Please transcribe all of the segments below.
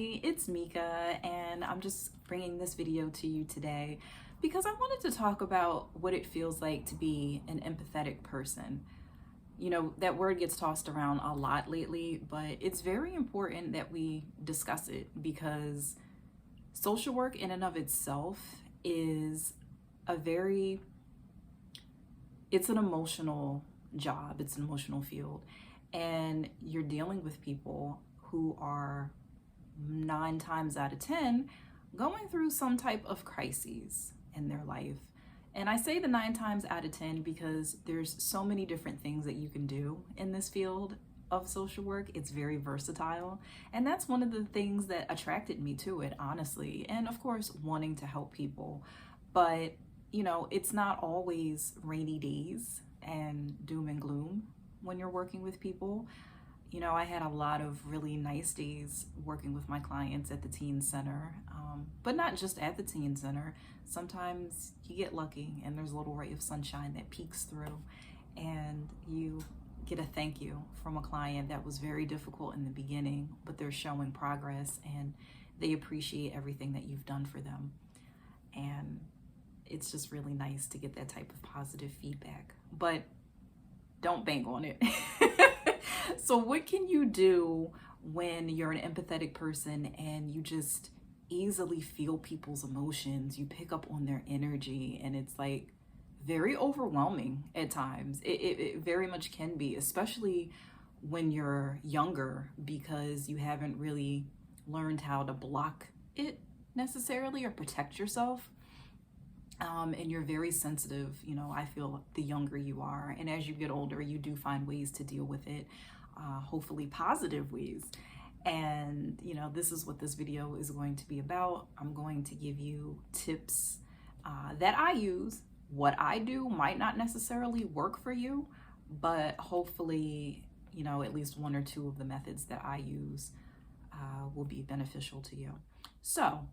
It's Mika, and I'm just bringing this video to you today because I wanted to talk about what it feels like to be an empathetic person. You know, that word gets tossed around a lot lately, but it's very important that we discuss it because social work in and of itself is a very, it's an emotional job, it's an emotional field, and you're dealing with people who are 9 times out of 10 going through some type of crises in their life. And I say the 9 times out of 10 because there's so many different things that you can do in this field of social work. It's very versatile. And that's one of the things that attracted me to it, honestly. And of course, wanting to help people. But, you know, it's not always rainy days and doom and gloom when you're working with people. You know, I had a lot of really nice days working with my clients at the teen center, but not just at the teen center. Sometimes you get lucky and there's a little ray of sunshine that peeks through and you get a thank you from a client that was very difficult in the beginning, but they're showing progress and they appreciate everything that you've done for them. And it's just really nice to get that type of positive feedback, but don't bank on it. So what can you do when you're an empathetic person and you just easily feel people's emotions? You pick up on their energy and it's like very overwhelming at times. It very much can be, especially when you're younger because you haven't really learned how to block it necessarily or protect yourself. And you're very sensitive, you know, I feel the younger you are. And as you get older, you do find ways to deal with it, hopefully positive ways. And, you know, this is what this video is going to be about. I'm going to give you tips that I use. What I do might not necessarily work for you, but hopefully, you know, at least one or two of the methods that I use will be beneficial to you. So,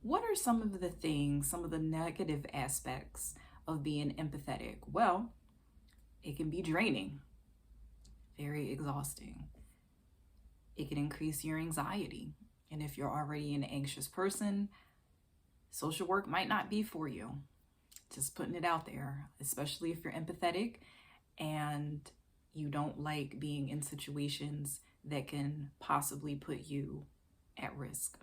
what are some of the things, some of the negative aspects of being empathetic? Well, it can be draining, very exhausting. It can increase your anxiety. And if you're already an anxious person, social work might not be for you. Just putting it out there, especially if you're empathetic and you don't like being in situations that can possibly put you at risk.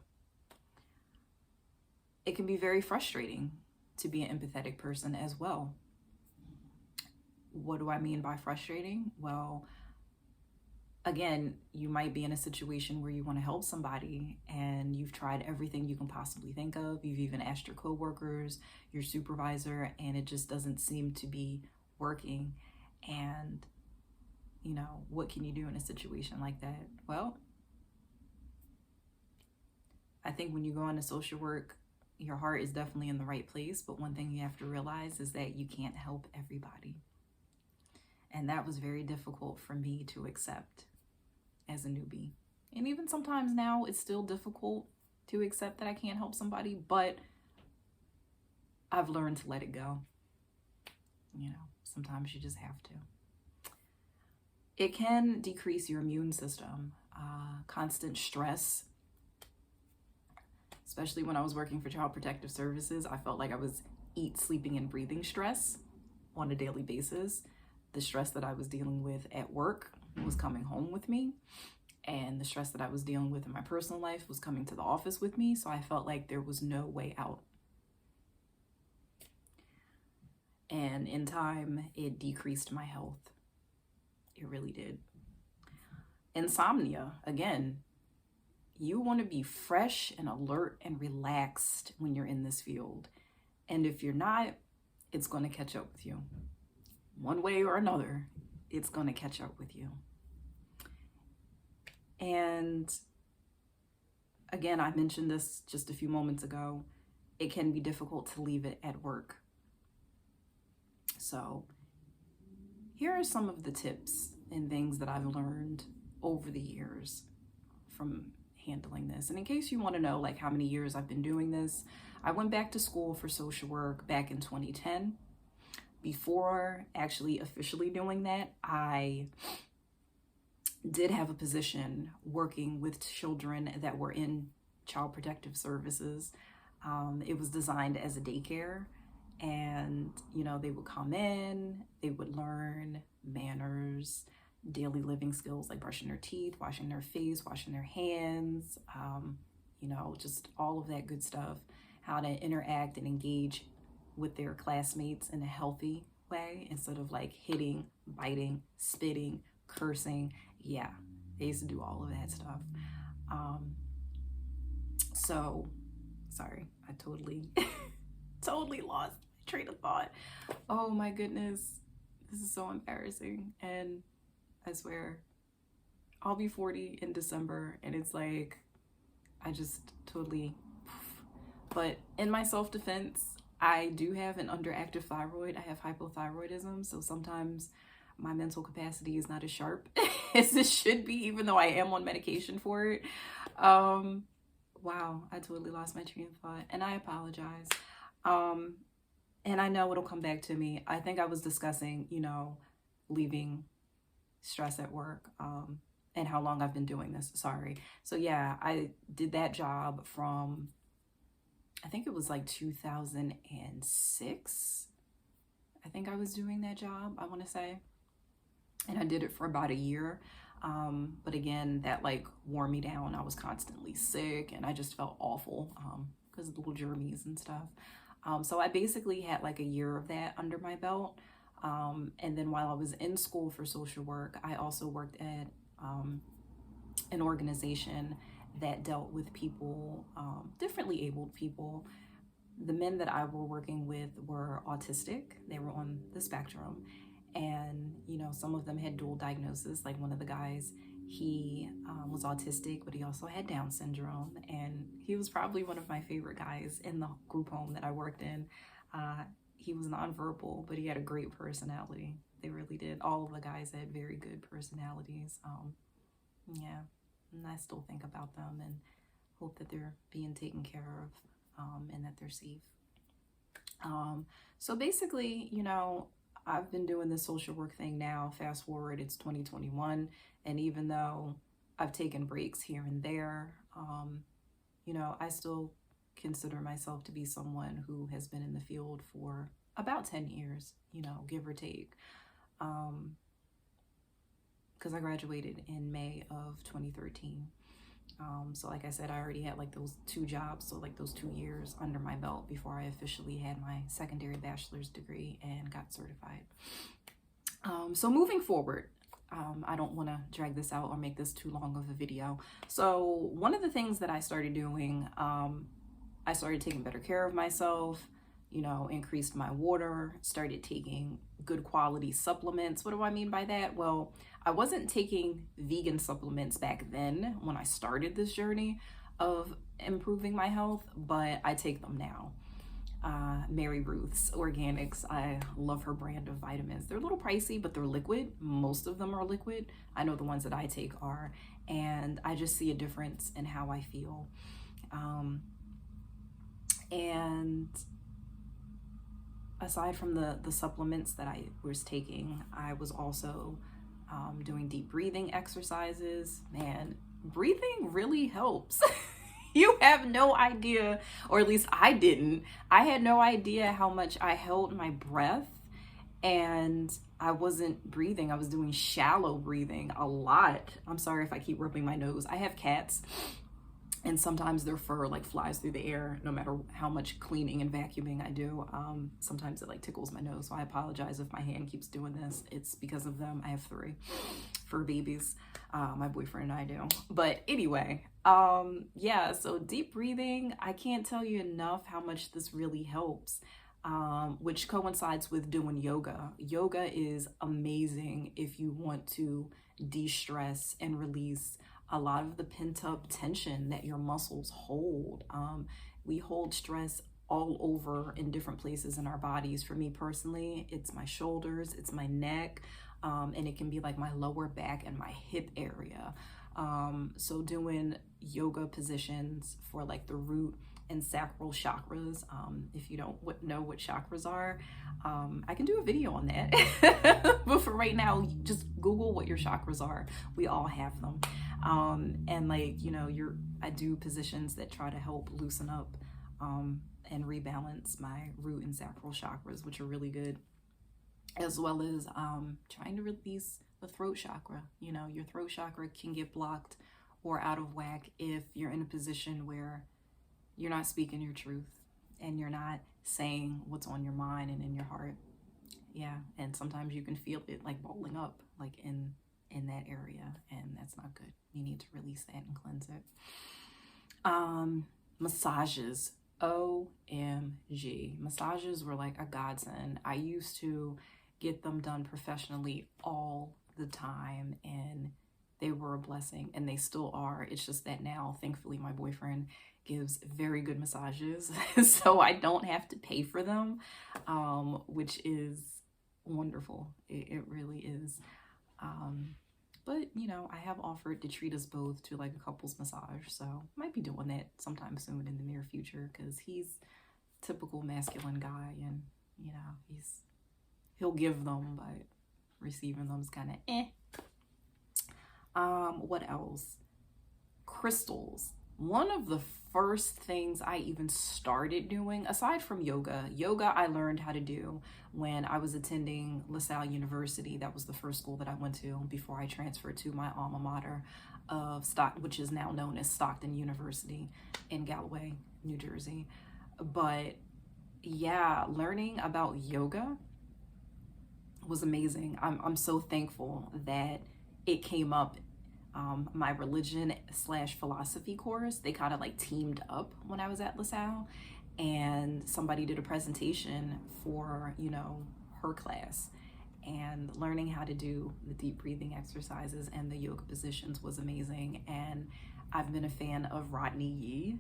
It can be very frustrating to be an empathetic person as well. What do I mean by frustrating? Well, again, you might be in a situation where you want to help somebody and you've tried everything you can possibly think of. You've even asked your coworkers, your supervisor, and it just doesn't seem to be working. And, you know, what can you do in a situation like that? Well, I think when you go into social work, your heart is definitely in the right place, but one thing you have to realize is that you can't help everybody. And that was very difficult for me to accept as a newbie. And even sometimes now it's still difficult to accept that I can't help somebody, but I've learned to let it go. You know, sometimes you just have to. It can decrease your immune system, constant stress. Especially when I was working for Child Protective Services, I felt like I was sleeping, and breathing stress on a daily basis. The stress that I was dealing with at work was coming home with me, and the stress that I was dealing with in my personal life was coming to the office with me, so I felt like there was no way out. And in time, it decreased my health. It really did. Insomnia, again. You want to be fresh and alert and relaxed when you're in this field. And if you're not, it's going to catch up with you. One way or another, it's going to catch up with you. And again, I mentioned this just a few moments ago. It can be difficult to leave it at work. So here are some of the tips and things that I've learned over the years from handling this. And in case you want to know like how many years I've been doing this, I went back to school for social work back in 2010. Before actually officially doing that, I did have a position working with children that were in Child Protective Services. It was designed as a daycare, and they would come in, they would learn manners, daily living skills like brushing their teeth, washing their face, washing their hands, just all of that good stuff, how to interact and engage with their classmates in a healthy way instead of like hitting, biting, spitting, cursing. Yeah, they used to do all of that stuff. So sorry, I totally totally lost my train of thought. Oh my goodness, this is so embarrassing. And I swear I'll be 40 in December, and it's like I just totally but in my self-defense, I do have an underactive thyroid. I have hypothyroidism, so sometimes my mental capacity is not as sharp as it should be, even though I am on medication for it. Wow, I totally lost my train of thought, and I apologize. And I know it'll come back to me. I think I was discussing, leaving stress at work, and how long I've been doing this. Sorry. So yeah, I did that job from, I think it was like 2006. I think I was doing that job, I want to say. And I did it for about a year. But again, that like wore me down. I was constantly sick, and I just felt awful because of the little germs and stuff. So I basically had like a year of that under my belt. And then while I was in school for social work, I also worked at an organization that dealt with people, differently abled people. The men that I were working with were autistic. They were on the spectrum. And, some of them had dual diagnosis. Like one of the guys, he was autistic, but he also had Down syndrome. And he was probably one of my favorite guys in the group home that I worked in. He was nonverbal, but he had a great personality. They really did. All of the guys had very good personalities. Yeah, and I still think about them and hope that they're being taken care of, and that they're safe. So basically, I've been doing this social work thing now. Fast forward, it's 2021. And even though I've taken breaks here and there, I still consider myself to be someone who has been in the field for about 10 years, give or take. Because I graduated in May of 2013. So like I said, I already had like those 2 jobs, so like those 2 years under my belt before I officially had my secondary bachelor's degree and got certified. So moving forward, I don't want to drag this out or make this too long of a video. So one of the things that I started doing, I started taking better care of myself, increased my water, started taking good quality supplements. What do I mean by that? Well, I wasn't taking vegan supplements back then when I started this journey of improving my health, but I take them now. Mary Ruth's Organics, I love her brand of vitamins. They're a little pricey, but they're liquid. Most of them are liquid. I know the ones that I take are, and I just see a difference in how I feel. And aside from the supplements that I was taking, I was also doing deep breathing exercises. Man, breathing really helps. You have no idea, or at least I didn't. I had no idea how much I held my breath and I wasn't breathing. I was doing shallow breathing a lot. I'm sorry if I keep rubbing my nose. I have cats, and sometimes their fur like flies through the air no matter how much cleaning and vacuuming I do. Sometimes it like tickles my nose, so I apologize if my hand keeps doing this. It's because of them. I have 3 fur babies. My boyfriend and I do. But anyway, yeah, so deep breathing, I can't tell you enough how much this really helps, which coincides with doing yoga. Yoga is amazing if you want to de-stress and release a lot of the pent-up tension that your muscles hold. We hold stress all over in different places in our bodies. For me personally, it's my shoulders, it's my neck, and it can be like my lower back and my hip area. So doing yoga positions for like the root and sacral chakras, if you don't know what chakras are, I can do a video on that. But for right now, just Google what your chakras are. We all have them. And like, you know, I do positions that try to help loosen up and rebalance my root and sacral chakras, which are really good, as well as trying to release the throat chakra. You know, your throat chakra can get blocked or out of whack if you're in a position where you're not speaking your truth and you're not saying what's on your mind and in your heart. Yeah, and sometimes you can feel it like balling up, like in that area, and that's not good. You need to release that and cleanse it. Massages. OMG. Massages were like a godsend. I used to get them done professionally all the time, and they were a blessing, and they still are. It's just that now, thankfully, my boyfriend gives very good massages, so I don't have to pay for them, which is wonderful. It really is. But, you know, I have offered to treat us both to like a couples massage, so might be doing that sometime soon in the near future, because he's typical masculine guy, and, you know, he'll give them, but receiving them is kind of eh. What else? Crystals. One of the first things I even started doing, aside from yoga I learned how to do when I was attending LaSalle University. That was the first school that I went to before I transferred to my alma mater of which is now known as Stockton University in Galloway, New Jersey. But yeah, learning about yoga was amazing. I'm so thankful that it came up. My religion/philosophy course, they kind of like teamed up when I was at LaSalle, and somebody did a presentation for, you know, her class, and learning how to do the deep breathing exercises and the yoga positions was amazing. And I've been a fan of Rodney Yee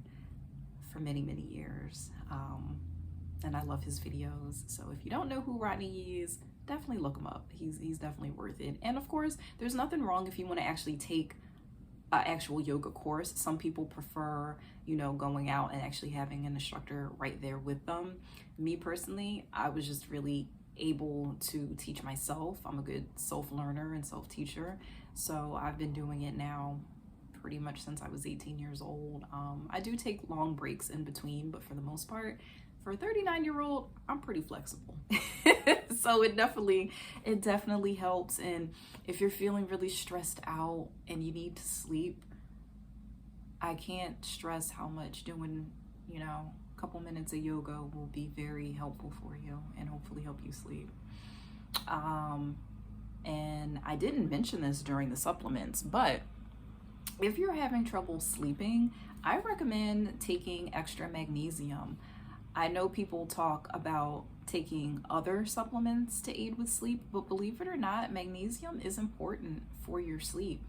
for many, many years. And I love his videos. So if you don't know who Rodney Yee is, definitely look him up. He's definitely worth it. And of course, there's nothing wrong if you want to actually take an actual yoga course. Some people prefer, you know, going out and actually having an instructor right there with them. Me personally, I was just really able to teach myself. I'm a good self-learner and self-teacher. So I've been doing it now pretty much since I was 18 years old. I do take long breaks in between, but for the most part, for a 39-year-old, I'm pretty flexible. So it definitely helps. And if you're feeling really stressed out and you need to sleep, I can't stress how much doing, you know, a couple minutes of yoga will be very helpful for you and hopefully help you sleep. And I didn't mention this during the supplements, but if you're having trouble sleeping, I recommend taking extra magnesium. I know people talk about taking other supplements to aid with sleep, but believe it or not, magnesium is important for your sleep.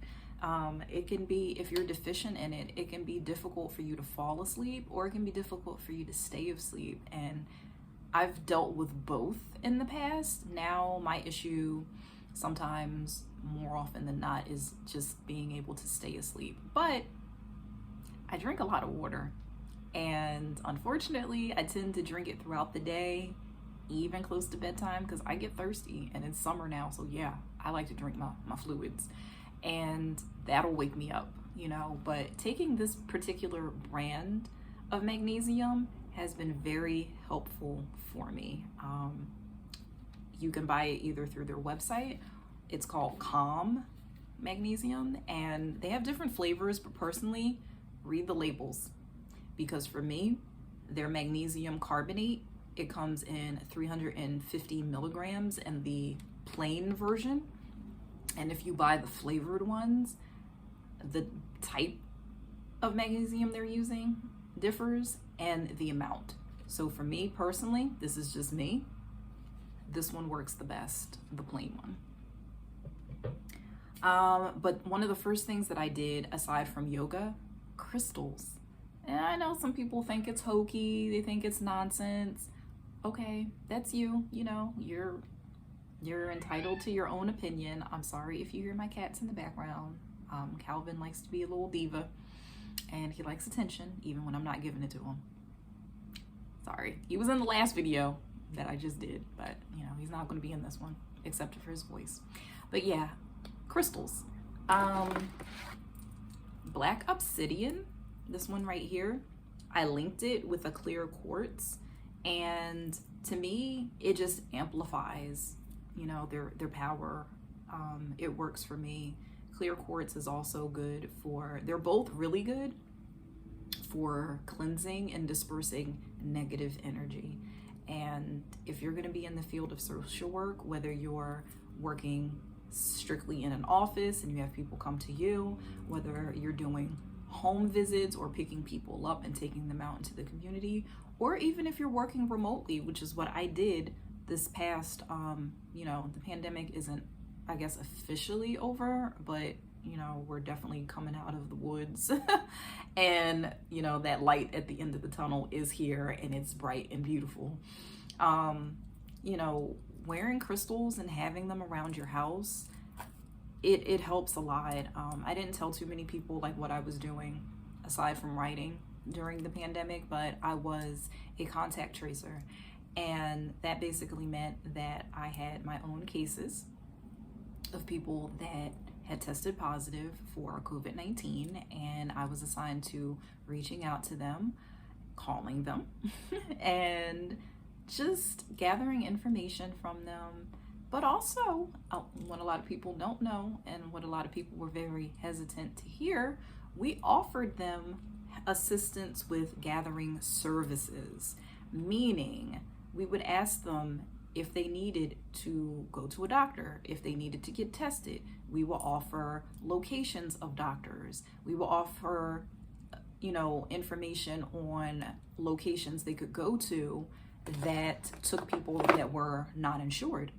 It can be, if you're deficient in it, it can be difficult for you to fall asleep, or it can be difficult for you to stay asleep. And I've dealt with both in the past. Now my issue, sometimes more often than not, is just being able to stay asleep. But I drink a lot of water. And unfortunately, I tend to drink it throughout the day, even close to bedtime, because I get thirsty, and it's summer now. So yeah, I like to drink my fluids, and that'll wake me up, you know. But taking this particular brand of magnesium has been very helpful for me. You can buy it either through their website. It's called Calm Magnesium, and they have different flavors, but personally, read the labels. Because for me, their magnesium carbonate, it comes in 350 milligrams in the plain version. And if you buy the flavored ones, the type of magnesium they're using differs, and the amount. So for me personally, this is just me, this one works the best, the plain one. But one of the first things that I did, aside from yoga, crystals. And I know some people think it's hokey, they think it's nonsense. Okay, that's you, you know, you're entitled to your own opinion. I'm sorry if you hear my cats in the background. Calvin likes to be a little diva, and he likes attention even when I'm not giving it to him. Sorry, he was in the last video that I just did, but you know, he's not going to be in this one except for his voice. But yeah, crystals. black obsidian, this one right here. I linked it with a clear quartz, and to me it just amplifies, you know, their power. It works for me. Clear quartz is also good for, they're both really good for cleansing and dispersing negative energy. And if you're going to be in the field of social work, whether you're working strictly in an office and you have people come to you, whether you're doing home visits or picking people up and taking them out into the community, or even if you're working remotely, which is what I did this past, you know, the pandemic isn't, I guess, officially over, but you know, we're definitely coming out of the woods and you know, that light at the end of the tunnel is here and it's bright and beautiful. You know, wearing crystals and having them around your house, it helps a lot. I didn't tell too many people like what I was doing aside from writing during the pandemic, but I was a contact tracer, and that basically meant that I had my own cases of people that had tested positive for COVID-19, and I was assigned to reaching out to them, calling them, and just gathering information from them. But also, what a lot of people don't know, and what a lot of people were very hesitant to hear, we offered them assistance with gathering services, meaning we would ask them if they needed to go to a doctor, if they needed to get tested. We will offer locations of doctors. We will offer, you know, information on locations they could go to that took people that were not insured.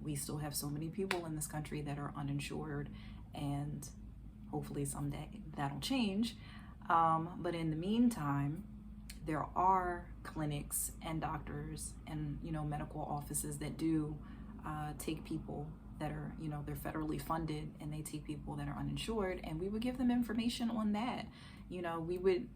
We still have so many people in this country that are uninsured, and hopefully someday that'll change. But in the meantime, there are clinics and doctors and, you know, medical offices that do take people that are, you know, they're federally funded, and they take people that are uninsured, and we would give them information on that. You know, we would,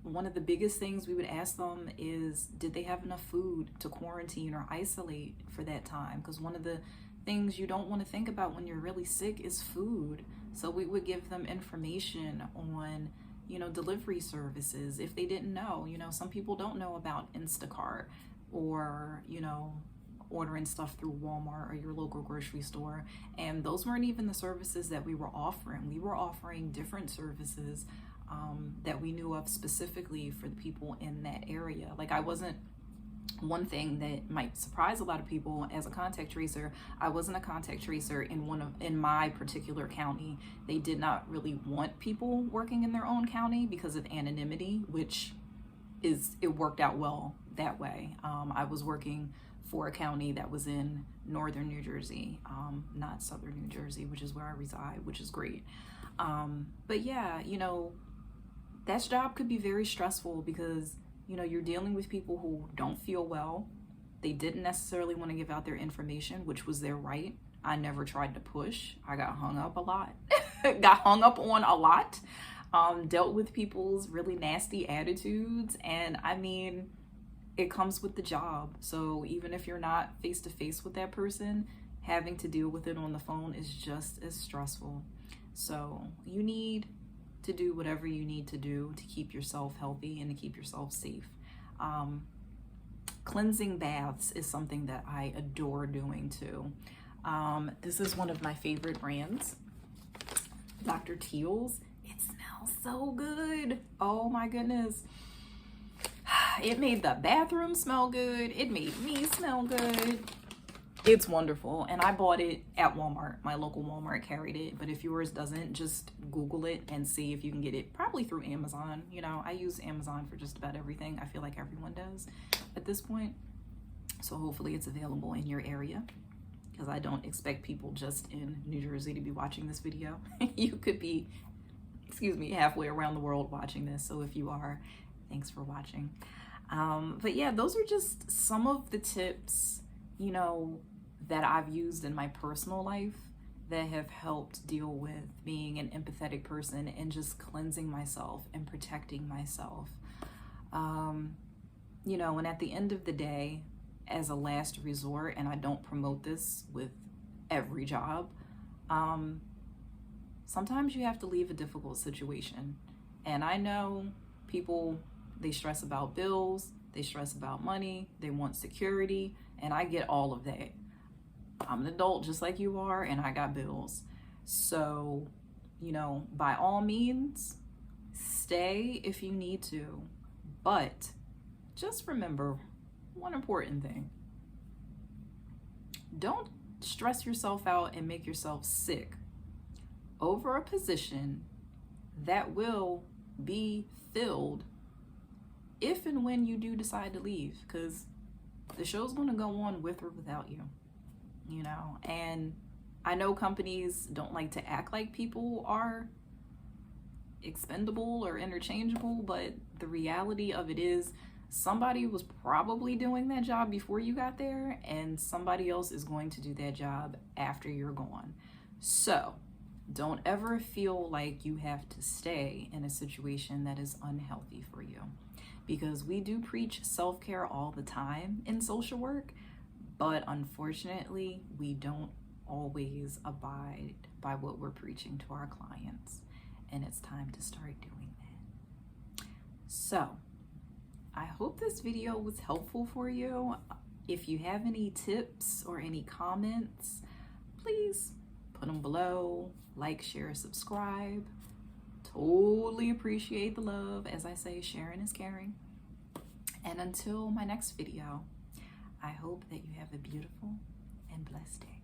one of the biggest things we would ask them is, did they have enough food to quarantine or isolate for that time? Because one of the things you don't want to think about when you're really sick is food. So we would give them information on, you know, delivery services if they didn't know. You know, some people don't know about Instacart, or, you know, ordering stuff through Walmart or your local grocery store. And those weren't even the services that we were offering. We were offering different services that we knew of specifically for the people in that area. Like, I wasn't, one thing that might surprise a lot of people, as a contact tracer, I wasn't a contact tracer in my particular county. They did not really want people working in their own county because of anonymity, which it worked out well that way. I was working for a county that was in northern New Jersey, not southern New Jersey, which is where I reside, which is great. But yeah, you know, that job could be very stressful because, you know, you're dealing with people who don't feel well. They didn't necessarily want to give out their information, which was their right. I never tried to push. I got hung up a lot, got hung up on a lot, dealt with people's really nasty attitudes. And I mean, it comes with the job. So even if you're not face to face with that person, having to deal with it on the phone is just as stressful. So you need to do whatever you need to do to keep yourself healthy and to keep yourself safe. Cleansing baths is something that I adore doing too. This is one of my favorite brands, Dr. Teal's. It smells so good. Oh my goodness. It made the bathroom smell good. It made me smell good. It's wonderful. And I bought it at Walmart. My local Walmart carried it. But if yours doesn't, just Google it and see if you can get it. Probably through Amazon. You know, I use Amazon for just about everything. I feel like everyone does at this point. So hopefully it's available in your area, because I don't expect people just in New Jersey to be watching this video. You could be, excuse me, halfway around the world watching this. So if you are, thanks for watching. But yeah, those are just some of the tips, you know, that I've used in my personal life that have helped deal with being an empathetic person and just cleansing myself and protecting myself. You know, and at the end of the day, as a last resort, and I don't promote this with every job, sometimes you have to leave a difficult situation. And I know people, they stress about bills, they stress about money, they want security, and I get all of that. I'm an adult just like you are, and I got bills. So, by all means, stay if you need to. But just remember one important thing. Don't stress yourself out and make yourself sick over a position that will be filled if and when you do decide to leave, because the show's going to go on with or without you, and I know companies don't like to act like people are expendable or interchangeable, but the reality of it is somebody was probably doing that job before you got there, and somebody else is going to do that job after you're gone. So don't ever feel like you have to stay in a situation that is unhealthy for you, because we do preach self-care all the time in social work, but unfortunately, we don't always abide by what we're preaching to our clients, and it's time to start doing that. So I hope this video was helpful for you. If you have any tips or any comments, please put them below. Like, share, subscribe. Totally appreciate the love. As I say, sharing is caring. And until my next video, I hope that you have a beautiful and blessed day.